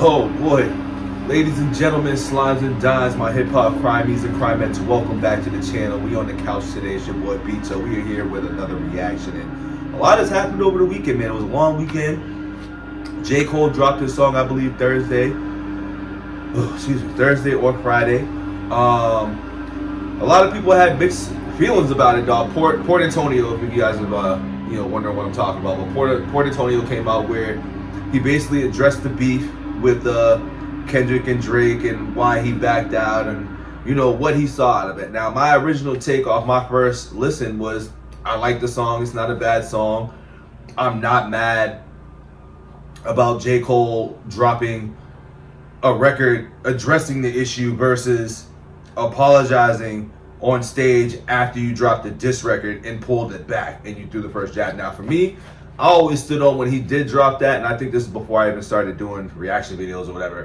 Oh boy. Ladies and gentlemen, slimes and dimes, my hip-hop crimies and crimettes, welcome back to the channel. We on the couch today. It's your boy BITO'S. We are here with another reaction. And a lot has happened over the weekend, man. It was a long weekend. J. Cole dropped his song, I believe, Thursday or Friday. A lot of people had mixed feelings about it, dog. Port Antonio, if you guys have wondering what I'm talking about, but Port Antonio came out where he basically addressed the beef with Kendrick and Drake and why he backed out and what he saw out of it. Now, my original take off my first listen was I like the song. It's not a bad song. I'm not mad about J. Cole dropping a record addressing the issue versus apologizing on stage after you dropped the diss record and pulled it back and you threw the first jab. Now, for me, I always stood on when he did drop that, and I think this is before I even started doing reaction videos or whatever.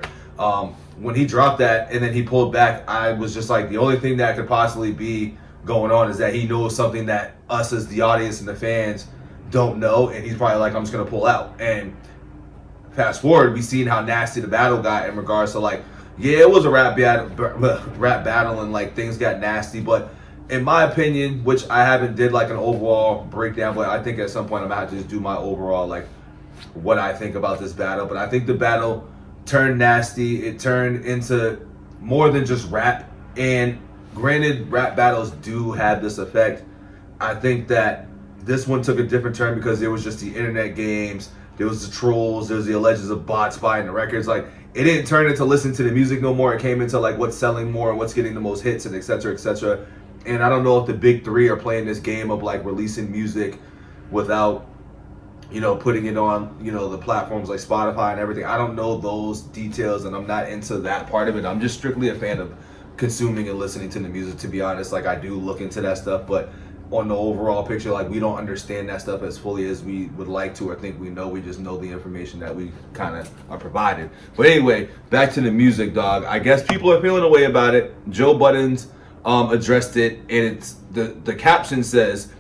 When he dropped that and then he pulled back, I was just like, the only thing that could possibly be going on is that he knows something that us as the audience and the fans don't know, and he's probably like, I'm just gonna pull out. And fast forward, we seen how nasty the battle got in regards to like, yeah, it was a rap battle and like things got nasty, but in my opinion, which I haven't did like an overall breakdown, but I think at some point I'm gonna have to just do my overall like what I think about this battle. But I think the battle turned nasty. It turned into more than just rap. And granted, rap battles do have this effect. I think that this one took a different turn because there was just the internet games, there was the trolls, there was the alleges of bots buying the records. Like, it didn't turn into listen to the music no more. It came into like what's selling more and what's getting the most hits and et cetera, et cetera. And I don't know if the big three are playing this game of like releasing music without, putting it on, the platforms like Spotify and everything. I don't know those details, and I'm not into that part of it. I'm just strictly a fan of consuming and listening to the music, to be honest. Like, I do look into that stuff, but on the overall picture, like, we don't understand that stuff as fully as we would like to or think we know. We just know the information that we kind of are provided. But anyway, back to the music, dog. I guess people are feeling a way about it. Joe Budden's addressed it, and it's the caption says,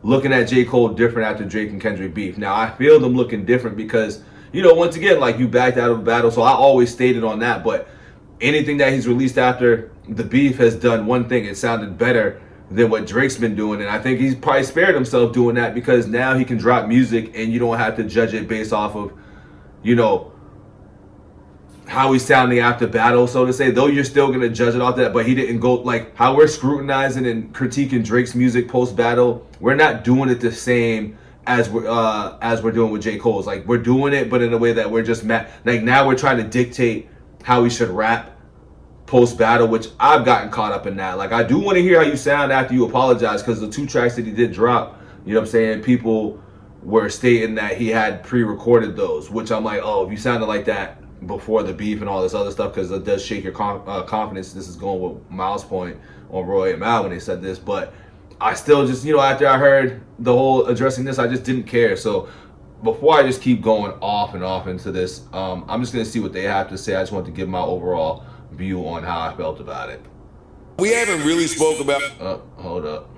looking at J. Cole different after Drake and Kendrick beef. Now, I feel them looking different because, once again, like, you backed out of a battle, so I always stated on that, but anything that he's released after the beef has done one thing. It sounded better than what Drake's been doing, and I think he's probably spared himself doing that because now he can drop music and you don't have to judge it based off of, how he's sounding after battle, so to say, though you're still going to judge it off that, but he didn't go, like, how we're scrutinizing and critiquing Drake's music post-battle, we're not doing it the same as we're doing with J. Cole's. Like, we're doing it, but in a way that we're just mad. Like, now we're trying to dictate how he should rap post-battle, which I've gotten caught up in that. Like, I do want to hear how you sound after you apologize, because the 2 tracks that he did drop, people were stating that he had pre-recorded those, which I'm like, oh, if you sounded like that before the beef and all this other stuff, because it does shake your confidence. This is going with Miles' point on Roy and Mal when they said this, but I still just, after I heard the whole addressing this, I just didn't care. So before I just keep going off and off into this, I'm just going to see what they have to say. I just want to give my overall view on how I felt about it. We haven't really spoke about... Hold up.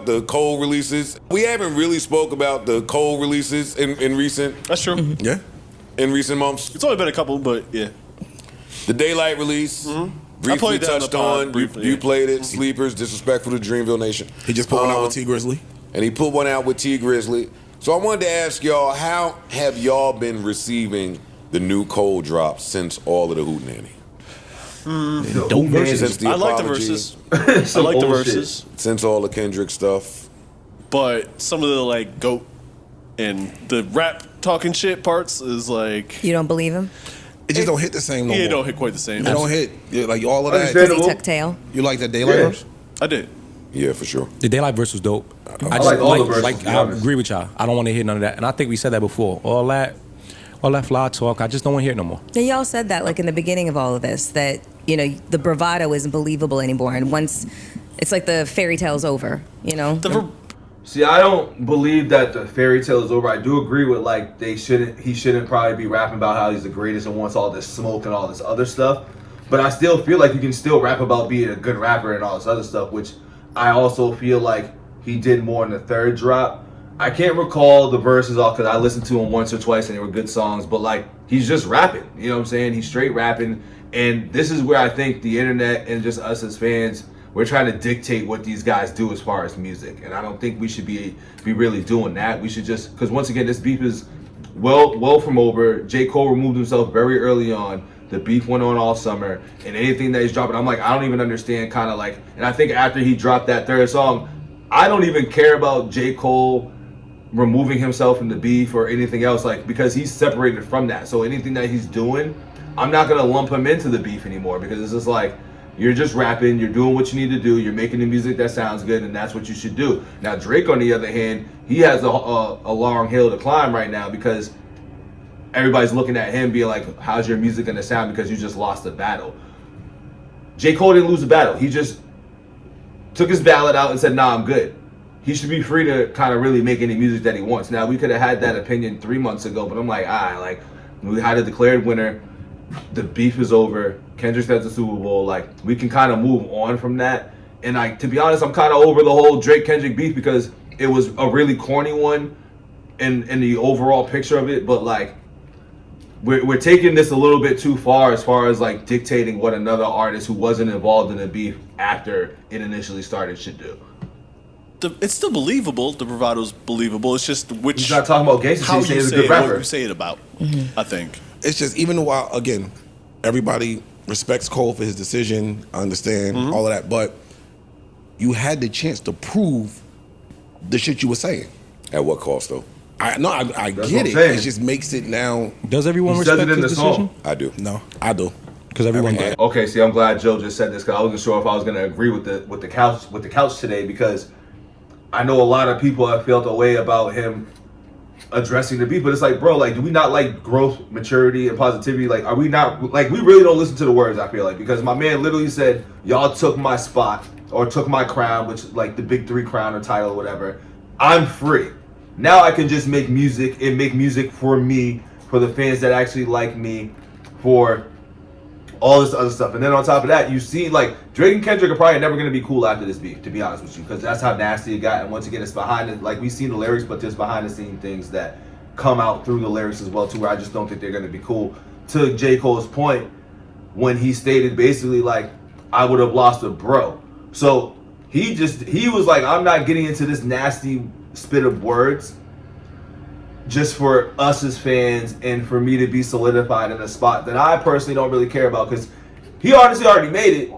The Cole releases. We haven't really spoke about the Cole releases in recent... That's true. Yeah. In recent months. It's only been a couple, but yeah. The Daylight release. Briefly touched on. Briefly, you played it. Sleepers, Disrespectful to Dreamville Nation. He just put one out with T Grizzly. And he put one out with T Grizzly. So I wanted to ask y'all, how have y'all been receiving the new Cole drops since all of the hootenanny? Dope verses. I like the verses. I like the verses. Since all the Kendrick stuff. But some of the like GOAT and the rap talking shit parts is like... You don't believe him? It just don't hit the same no more. Yeah, it don't hit quite the same. It don't hit. Yeah, like all of that. Does he tuck tail? You like the Daylight verse? I did. Yeah, for sure. The Daylight verse was dope. I like all the verses, I agree with y'all. I don't want to hear none of that. And I think we said that before. All that fly talk, I just don't want to hear it no more. Yeah, y'all said that like in the beginning of all of this, that, the bravado isn't believable anymore. And once it's like the fairy tale's over, See, I don't believe that the fairy tale is over. I do agree with like he shouldn't probably be rapping about how he's the greatest and wants all this smoke and all this other stuff. But I still feel like you can still rap about being a good rapper and all this other stuff, which I also feel like he did more in the third drop. I can't recall the verses all because I listened to him once or twice and they were good songs, but like he's just rapping. You know what I'm saying? He's straight rapping. And this is where I think the internet and just us as fans, we're trying to dictate what these guys do as far as music. And I don't think we should be really doing that. We should just, because once again, this beef is well from over. J. Cole removed himself very early on. The beef went on all summer. And anything that he's dropping, I'm like, I don't even understand kind of like, and I think after he dropped that third song, I don't even care about J. Cole removing himself from the beef or anything else, like, because he's separated from that. So anything that he's doing, I'm not gonna lump him into the beef anymore, because it's just like, you're just rapping, you're doing what you need to do, you're making the music that sounds good, and that's what you should do. Now Drake, on the other hand, he has a long hill to climb right now, because everybody's looking at him being like, how's your music gonna sound because you just lost the battle? J. Cole didn't lose the battle. He just took his ballot out and said, nah, I'm good. He should be free to kind of really make any music that he wants. Now, we could have had that opinion 3 months ago, but I'm like, like, we had a declared winner. The beef is over. Kendrick's at the Super Bowl. Like, we can kind of move on from that. And, like, to be honest, I'm kind of over the whole Drake-Kendrick beef because it was a really corny one in the overall picture of it. But, like, we're taking this a little bit too far as like, dictating what another artist who wasn't involved in the beef after it initially started should do. It's still believable. The bravado's believable. It's just which. He's not talking about gangster. How He's you saying he's a say good it, what rapper. you say it about. I think It's just, even while, again, everybody respects Cole for his decision, I understand all of that, but you had the chance to prove the shit you were saying. At what cost, though? I That's what get I'm it. saying. It just makes it now. Does everyone He says respect it in his the decision? song. I do. No, I do. Because everyone does. Okay, see, I'm glad Joe just said this because I wasn't sure if I was going to agree with the couch today, because I know a lot of people have felt a way about him addressing the beef, but it's like, bro, like, do we not like growth, maturity, and positivity? Like, are we not, like, we really don't listen to the words, I feel like, because my man literally said, y'all took my spot or took my crown, which, like, the big 3 crown or title or whatever. I'm free. Now I can just make music and make music for me, for the fans that actually like me, for all this other stuff. And then on top of that, you see, like, Drake and Kendrick are probably never going to be cool after this beef, to be honest with you, because that's how nasty it got. And once again, it's behind it. Like, we've seen the lyrics, but there's behind the scene things that come out through the lyrics as well, too, where I just don't think they're going to be cool. To J. Cole's point, when he stated basically, like, I would have lost a bro. So he was like, I'm not getting into this nasty spit of words just for us as fans and for me to be solidified in a spot that I personally don't really care about, because he honestly already made it.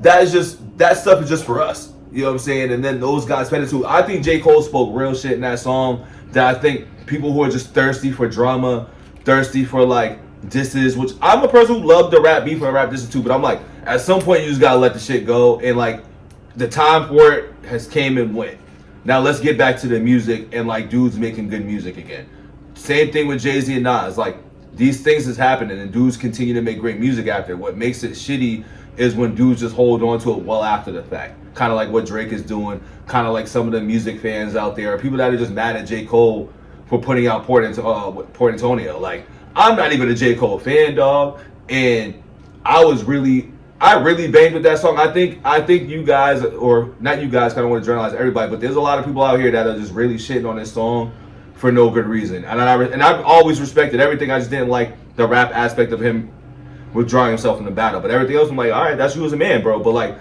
That stuff is just for us. You know what I'm saying? And then those guys fed it too. I think J. Cole spoke real shit in that song that I think people who are just thirsty for drama, thirsty for like disses, which I'm a person who loved the rap beef and rap disses too, but I'm like, at some point you just gotta let the shit go, and like the time for it has came and went. Now let's get back to the music and like dudes making good music again. Same thing with Jay-Z and Nas. Like, these things is happening and dudes continue to make great music after. What makes it shitty is when dudes just hold on to it well after the fact. Kind of like what Drake is doing. Kind of like some of the music fans out there. People that are just mad at J. Cole for putting out Port Antonio. Like, I'm not even a J. Cole fan, dog. And I really banged with that song. I think you guys, or not you guys, kind of want to journalize everybody, but there's a lot of people out here that are just really shitting on this song for no good reason. And I've always respected everything. I just didn't like the rap aspect of him withdrawing himself from the battle. But everything else, I'm like, all right, that's you as a man, bro. But like,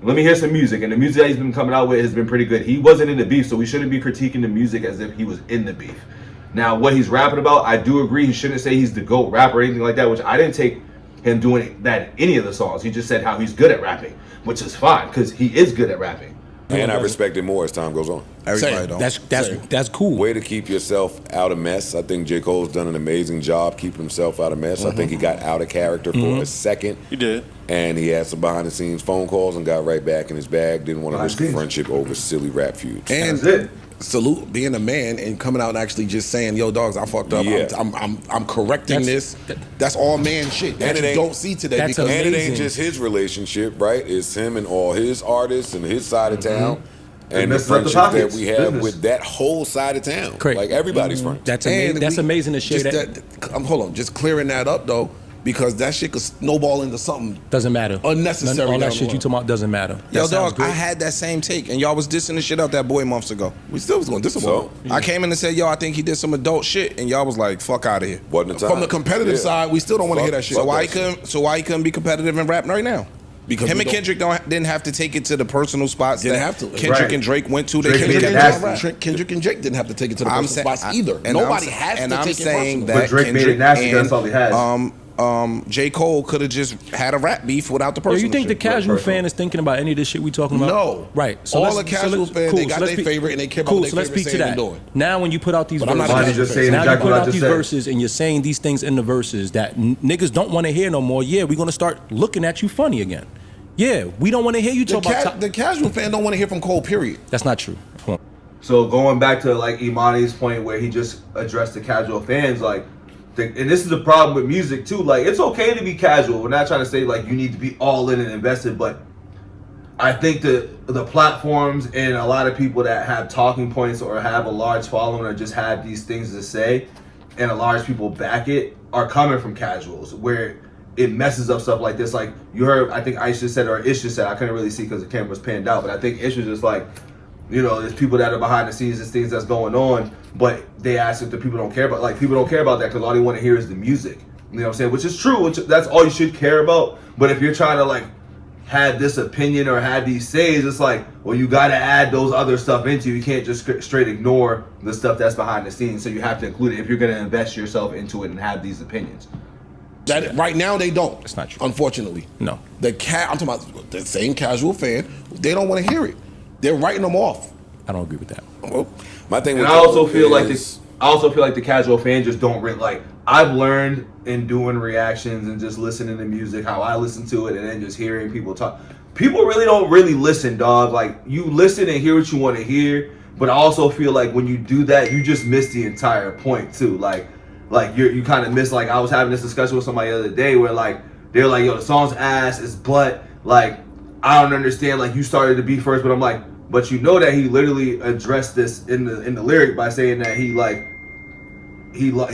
let me hear some music. And the music that he's been coming out with has been pretty good. He wasn't in the beef, so we shouldn't be critiquing the music as if he was in the beef. Now, what he's rapping about, I do agree. He shouldn't say he's the GOAT rapper or anything like that, which I didn't take him doing that in any of the songs. He just said how he's good at rapping, which is fine, because he is good at rapping. And I respect it more as time goes on. Everybody don't. That's cool. Way to keep yourself out of mess. I think J. Cole's done an amazing job keeping himself out of mess. I think he got out of character for a second. he did. And he had some behind-the-scenes phone calls and got right back in his bag. Didn't want to risk a friendship over silly rap feuds. And That's it. salute being a man and coming out and actually just saying, "Yo, dogs, I fucked up. Yeah. I'm correcting this." That's all man shit that And you it don't ain't- see today. that's Because And it ain't Amazing. just his relationship, right? It's him and all his artists and his side of town. And the messes up the friendships that pockets. we have Business. with that whole side of town. Correct. Like, everybody's friends. That's and amazing. That's we- amazing to share just that. hold on, just clearing that up though. because that shit could snowball into something Doesn't matter. unnecessary. All down that the shit you road. talking about doesn't matter. Yo, That sounds dog, I great. had that same take, and y'all was dissing the shit out that boy months ago. We still was going to diss him. So? I came in and said, yo, I think he did some adult shit, and y'all was like, fuck out of here. Wasn't the time. From the competitive Yeah. side, we still don't want to hear that shit. So why he that shit. couldn't be competitive in rap right now? Because him we and don't- Kendrick didn't have to take it to the personal spots Didn't that have to. Kendrick Right. and Drake went to. They Drake kept made it it nasty. nasty. Kendrick and Drake didn't have to take it to the I'm personal saying, spots either. and Nobody I'm, has and to I'm take saying it that But Drake made it Kendrick nasty, and, that's all he has. J. Cole could have just had a rap beef without the Yo, personal you think the shit. casual personal. fan is thinking about any of this shit we talking about? No. Right. All let's- the casual let's- fans, they got let's their favorite and they care about cool, what so they let's favorite speak to saying that. and doing. Now when you put out these But I'm not verses, a Bonnie casual just fan. saying now exactly you put what I out just these said. verses and you're saying these things in the verses that niggas don't want to hear no more. Yeah, we're gonna start looking at you funny again. Yeah, we don't want to hear you talk about. The casual fan don't want to hear from Cole, period. That's not true. Come on. So going back to like Imani's point where he just addressed the casual fans, like, and this is the problem with music too. Like, it's okay to be casual. We're not trying to say like you need to be all in and invested, but I think the platforms and a lot of people that have talking points or have a large following or just have these things to say, and a large people back it, are coming from casuals where it messes up stuff like this. Like you heard, I think Ice just said, or Ish just said, I couldn't really see because the camera was panned out, but I think Ish was just like, you know, there's people that are behind the scenes, there's things that's going on, but they ask if the people don't care about, like, people don't care about that because all they want to hear is the music. You know what I'm saying? Which is true, which that's all you should care about. But if you're trying to like have this opinion or have these says, it's like, well, you got to add those other stuff into you. You can't just straight ignore the stuff that's behind the scenes. So you have to include it if you're going to invest yourself into it and have these opinions. That right now they don't. It's not true. Unfortunately, No. I'm talking about the same casual fan. They don't want to hear it. They're writing them off. I don't agree with that. Well, My thing And with I also Cole feel like is- the casual fan just don't really like. I've learned in doing reactions and just listening to music how I listen to it, and then just hearing people talk. People really don't really listen, dog. Like, you listen and hear what you want to hear, but I also feel like when you do that, you just miss the entire point too. Like you kind of miss. Like, I was having this discussion with somebody the other day where like they're like, yo, the song's ass, it's butt. Like, I don't understand. Like, you started the beat first, but I'm like, but you know that he literally addressed this in the lyric by saying that he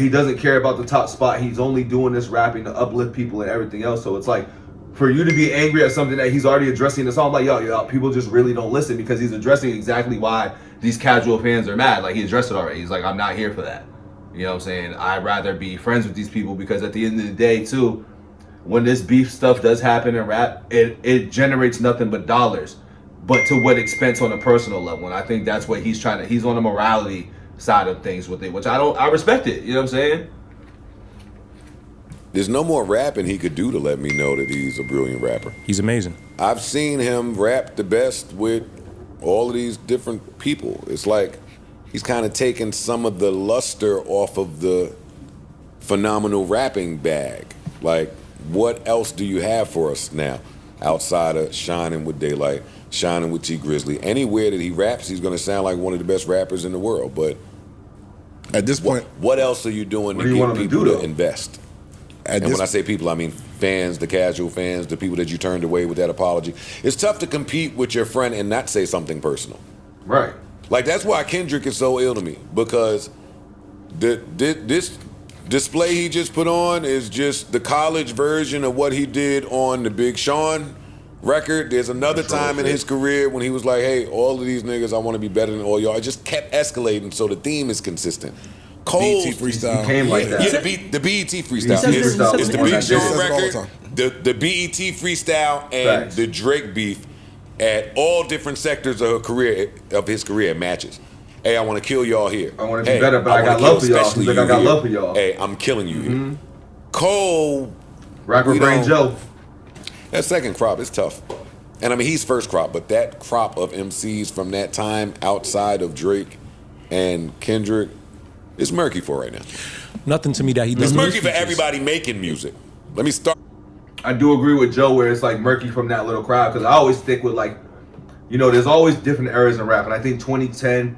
doesn't care about the top spot. He's only doing this rapping to uplift people and everything else. So it's like, for you to be angry at something that he's already addressing in the song, I'm like, yo, people just really don't listen because he's addressing exactly why these casual fans are mad. Like, he addressed it already. He's like, I'm not here for that. You know what I'm saying? I'd rather be friends with these people because at the end of the day, too, when this beef stuff does happen in rap, it generates nothing but dollars. But to what expense on a personal level? And I think that's what he's trying to, he's on the morality side of things with it, which I respect it. You know what I'm saying? There's no more rapping he could do to let me know that he's a brilliant rapper. He's amazing. I've seen him rap the best with all of these different people. It's like he's kind of taken some of the luster off of the phenomenal rapping bag. Like, what else do you have for us now outside of shining with Daylight, shining with T Grizzly? Anywhere that he raps, he's going to sound like one of the best rappers in the world. But at this point, what else are you doing What to do you get want him to people do, to though? invest? at And this when I say people, I mean fans, the casual fans, the people that you turned away with that apology. It's tough to compete with your friend and not say something personal. Right. Like, that's why Kendrick is so ill to me, because this display he just put on is just the college version of what he did on the Big Sean record. There's another time in his career when he was like, hey, all of these niggas, I want to be better than all y'all. It just kept escalating, so the theme is consistent. Cole's BT freestyle. He came like that. Yeah, the BET freestyle. BET It's freestyle it's the was Big on Sean that shit. All the record, time. the BET freestyle, and Facts. the Drake beef at all different sectors of his career matches. Hey, I want to kill y'all here. I wanna be better, but I got wanna love kill for y'all. especially He's like, I you got here. love for y'all. Hey, I'm killing you here. Cole, Rapper we Brain don't- Joe. that second crop is tough. And I mean, he's first crop, but that crop of MCs from that time outside of Drake and Kendrick is murky for right now. Nothing to me that he does. It's murky for everybody making music. Let me start. I do agree with Joe where it's like murky from that little crowd, because I always stick with, like, you know, there's always different eras in rap, and I think 2010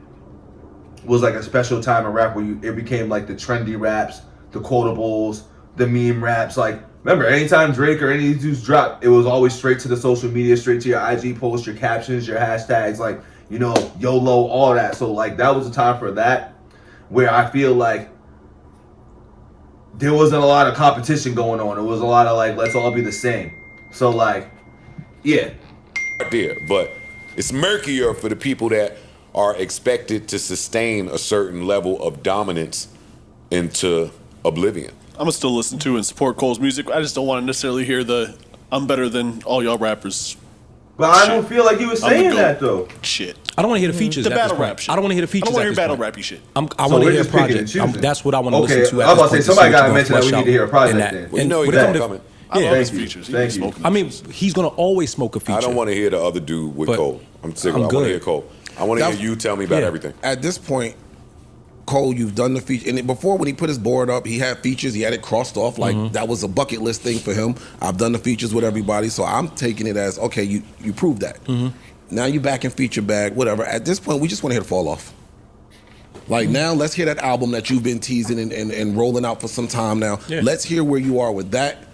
was like a special time in rap where it became like the trendy raps, the quotables, the meme raps. Like, remember, anytime Drake or any of these dudes dropped, it was always straight to the social media, straight to your IG posts, your captions, your hashtags, like, you know, YOLO, all that. So like that was the time for that, where I feel like there wasn't a lot of competition going on. It was a lot of like, let's all be the same. So like, yeah. There, but it's murkier for the people that are expected to sustain a certain level of dominance into oblivion. I'm gonna still listen to and support Cole's music. I just don't want to necessarily hear the "I'm better than all y'all rappers." But I don't feel like he was saying that though. Shit. I don't want to hear the features. The at this battle point. rap shit. I don't want to hear the features. I don't want at to this hear battle point. rappy shit. I So want to we're hear a just picking and project. choosing. That's what I want to Okay, listen to. I was about to say, at this somebody point gotta see what mention that you're we gonna need to hear a flesh out project in that. then. Well, you know he when it got come it to- coming. I love Yeah. his Thank you. features. He Thank be you. smoking I mean, features. he's gonna always smoke a feature. I don't want to hear the other dude with But Cole. I'm sick of I'm it. I want to good. hear Cole. I want to hear you tell me about Yeah. everything. At this point, Cole, you've done the feature. And before, when he put his board up, he had features. He had it crossed off like that was a bucket list thing for him. I've done the features with everybody, so I'm taking it as okay. You proved that. Now you back in feature bag, whatever. At this point, we just want to hear the fall off. Like now, let's hear that album that you've been teasing and rolling out for some time now. Yeah. Let's hear where you are with that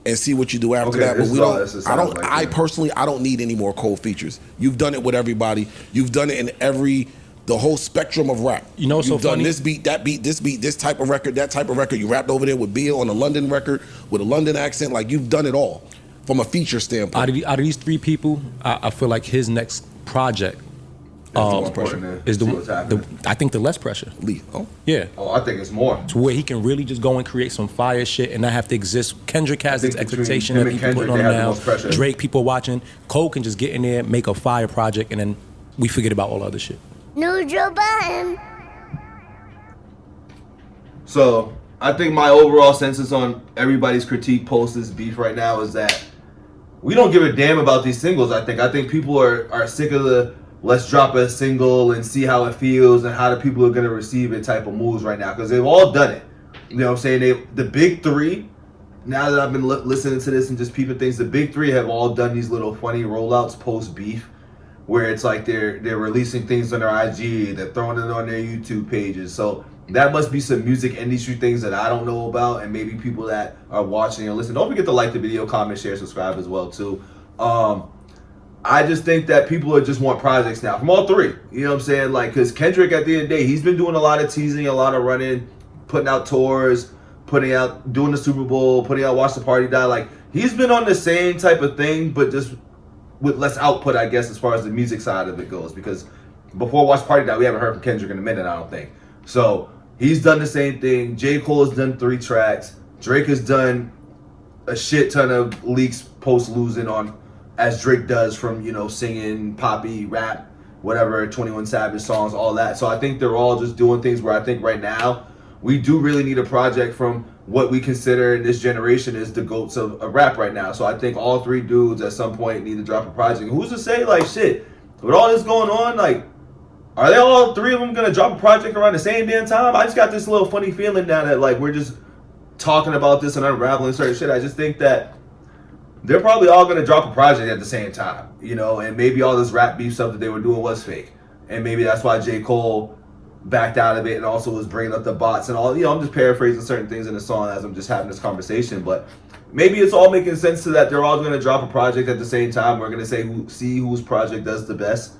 and see what you do after Okay, that. But this we is all don't. this is I don't. sounds like, I yeah. personally, I don't need any more Cole features. You've done it with everybody. You've done it in the whole spectrum of rap. You know what's You've so done funny? this beat, that beat, this beat, this type of record, that type of record. You rapped over there with Bia on a London record with a London accent. Like you've done it all from a feature standpoint. Out of these three people, I feel like his next project More pressure. is See what's happening. I think the less pressure. Lee, oh, Yeah. Oh, I think it's more. To where he can really just go and create some fire shit and not have to exist. Kendrick has I this think between expectation him that and people putting on Kendrick, him they have now. the most pressure. Drake, people watching. Cole can just get in there, make a fire project, and then we forget about all the other shit. New Joe Budden. So I think my overall census on everybody's critique post this beef right now is that we don't give a damn about these singles. I think people are sick of the let's drop a single and see how it feels and how the people are gonna receive it type of moves right now because they've all done it. You know what I'm saying? The big three. Now that I've been listening to this and just peeping things, the big three have all done these little funny rollouts post beef, where it's like they're releasing things on their IG, they're throwing it on their YouTube pages. So that must be some music industry things that I don't know about, and maybe people that are watching and listening. Don't forget to like the video, comment, share, subscribe as well too. I just think that people just want projects now from all three. You know what I'm saying? Like, because Kendrick at the end of the day, he's been doing a lot of teasing, a lot of running, putting out tours, doing the Super Bowl, putting out Watch the Party Die. Like, he's been on the same type of thing, but just with less output, I guess, as far as the music side of it goes. Because before Watch the Party Die, we haven't heard from Kendrick in a minute, I don't think. So he's done the same thing. J. Cole has done 3 tracks. Drake has done a shit ton of leaks post losing on, as Drake does from, you know, singing, poppy, rap, whatever, 21 Savage songs, all that. So I think they're all just doing things where I think right now we do really need a project from what we consider in this generation is the GOATs of rap right now. So I think all 3 dudes at some point need to drop a project. Who's to say, like, shit, with all this going on, like, are they all 3 of them going to drop a project around the same damn time? I just got this little funny feeling now that, like, we're just talking about this and unraveling certain shit. I just think that they're probably all going to drop a project at the same time, you know, and maybe all this rap beef stuff that they were doing was fake. And maybe that's why J. Cole backed out of it and also was bringing up the bots and all. You know, I'm just paraphrasing certain things in the song as I'm just having this conversation. But maybe it's all making sense to that they're all going to drop a project at the same time. We're going to see whose project does the best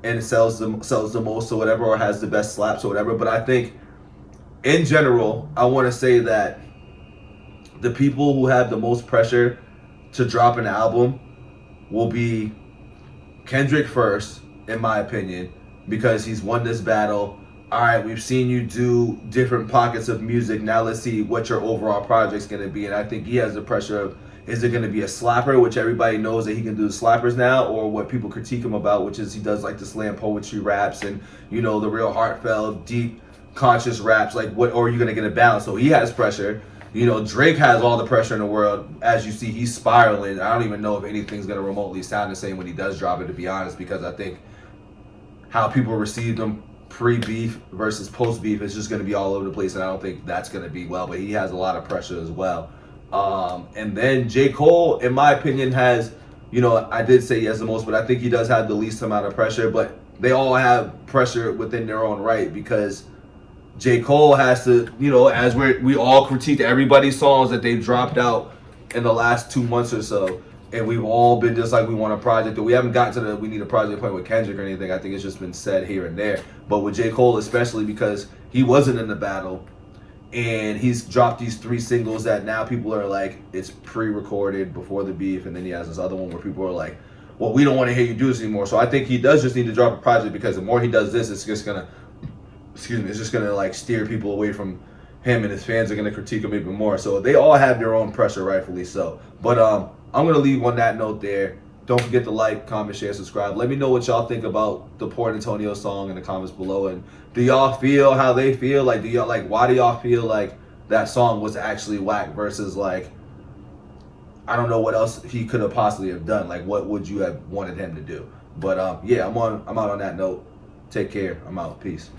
and it sells the most or whatever, or has the best slaps or whatever. But I think in general, I want to say that the people who have the most pressure to drop an album will be Kendrick first, in my opinion, because he's won this battle. All right, we've seen you do different pockets of music. Now let's see what your overall project's going to be. And I think he has the pressure of, is it going to be a slapper, which everybody knows that he can do the slappers now, or what people critique him about, which is he does like the slam poetry raps and, you know, the real heartfelt, deep, conscious raps. Like, what, or are you going to get a balance? So he has pressure. You know, Drake has all the pressure in the world. As you see, he's spiraling. I don't even know if anything's going to remotely sound the same when he does drop it, to be honest, because I think how people received him pre-beef versus post-beef is just going to be all over the place, and I don't think that's going to be well, but he has a lot of pressure as well. And then J. Cole, in my opinion, has, you know, I did say he has the most, but I think he does have the least amount of pressure, but they all have pressure within their own right, because J. Cole has to, you know, as we all critique everybody's songs that they've dropped out in the last 2 months or so, and we've all been just like, we want a project, or we haven't gotten to the we need a project point with Kendrick or anything. I think it's just been said here and there. But with J. Cole especially, because he wasn't in the battle, and he's dropped these 3 singles that now people are like, it's pre-recorded before the beef, and then he has this other one where people are like, well, we don't want to hear you do this anymore. So I think he does just need to drop a project, because the more he does this, it's just gonna, it's just gonna like steer people away from him, and his fans are gonna critique him even more. So they all have their own pressure, rightfully so. But I'm gonna leave on that note there. Don't forget to like, comment, share, subscribe. Let me know what y'all think about the Port Antonio song in the comments below. And do y'all feel how they feel? Like, why do y'all feel like that song was actually whack versus like, I don't know what else he could have possibly have done. Like, what would you have wanted him to do? But yeah, I'm out on that note. Take care. I'm out. Peace.